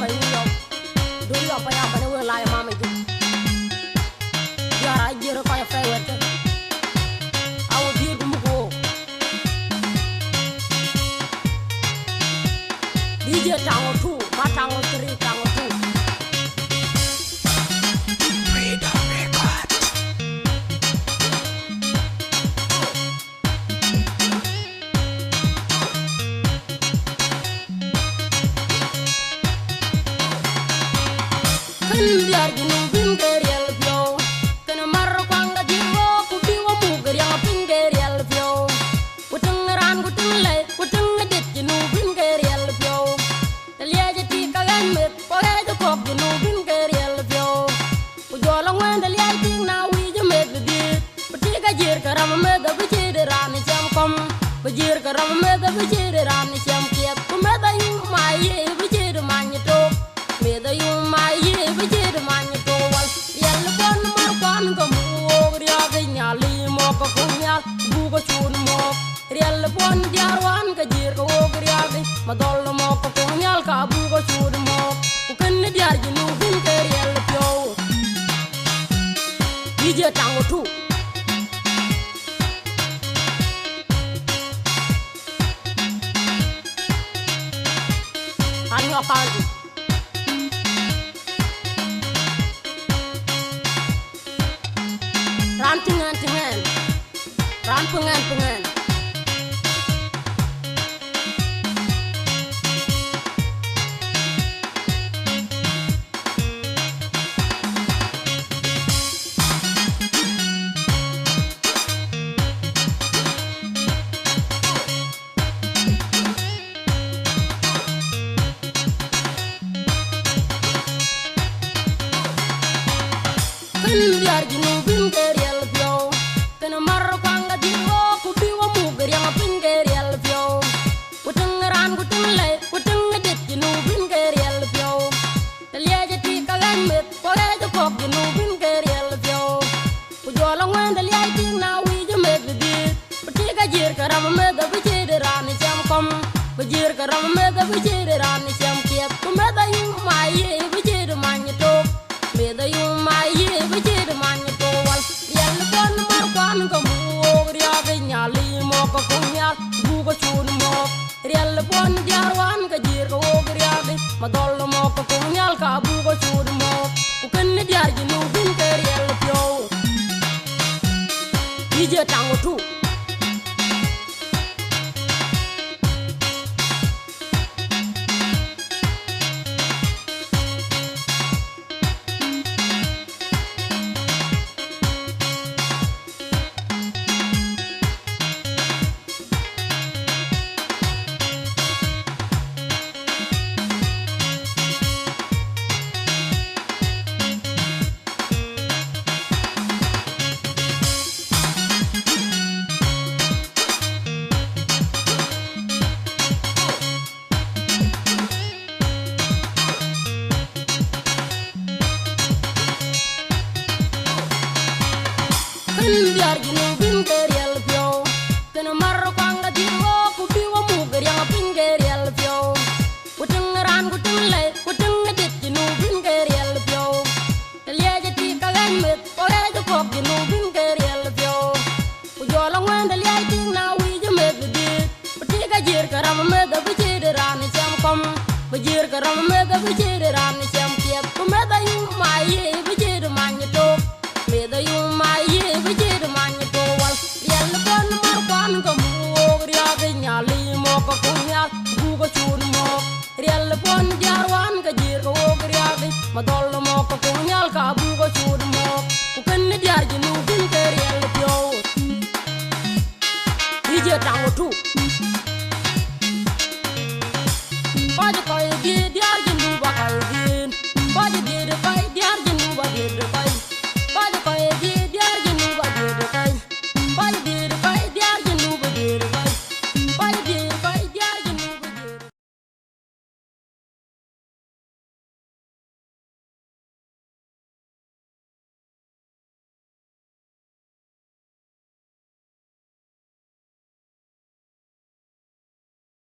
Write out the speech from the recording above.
bay yo do yo pa ya ba ne we la ya mama du ya ra jero ko ya fe wete awo di dum ko DJ tango tu ma tango 3 tango tu Freedom Record. biar ginu bingerial bio kana marro kwanga diwo ku biwo mugerial bingerial bio kuteng ran kuteng lay kuteng det ginu bingerial bio liaje ti kagan met pore de kop ginu bingerial bio ku jolo ngwende liaje ti na wi je met di pati ka jir karam me da bije de ran jam kom bajir karam me da bije de ran jam kiet ku me da yu ma ye bije de man to me da yu ma ye bije de man to wal yel bon mar kon ko mu ria de nyali mo ko kunyal bu ko chun mo riel bon diarwan ka jir ko ria de ma dol mo ko kunyal ka bu ko chun mo ku ken diar ji nu bin ke riel pyo dije tango tu anyo kandu ran tingan ran pengan biar ginu bingerial bio kana marro kwanga diwo ku biwo mugerial bingerial bio kuteng ran kuteng lay kuteng det ginu bingerial bio liaje ti kagan met pore de kop ginu bingerial bio ku jolo ngwende liaje ti na wi je met di pati ka jir karam me da bije de ran jam kom bajir karam me da bije de ran jam kiet ku me da yu ma ye bije de man to me da yu ma ye bije de man to wal yel bon mar kwan ko mu ria de nyali mo ko kunyal bu ko chun mo riel bon diarwan ka jir ko ria de ma dol mo ko kunyal ka bu ko chun mo ku ken diar ji nu bin ke riel pyo dije tango tu biar ginu bingerial bio kana marro kwanga diwo ku biwo mugerial bingerial bio kuteng ran kuteng lay kuteng det ginu bingerial bio liaje ti kagan met pore de kop ginu bingerial bio ku jolo ngwende liaje ti na wi je met di pati ka jir karam me da bije de ran jam kom bajir karam me da bije de ran jam kiet ku me da yu ma ye bije de man to me da yu ma ye bije de man to wal yel bon mar kwan ko mu ria de nyali mo ko kunyal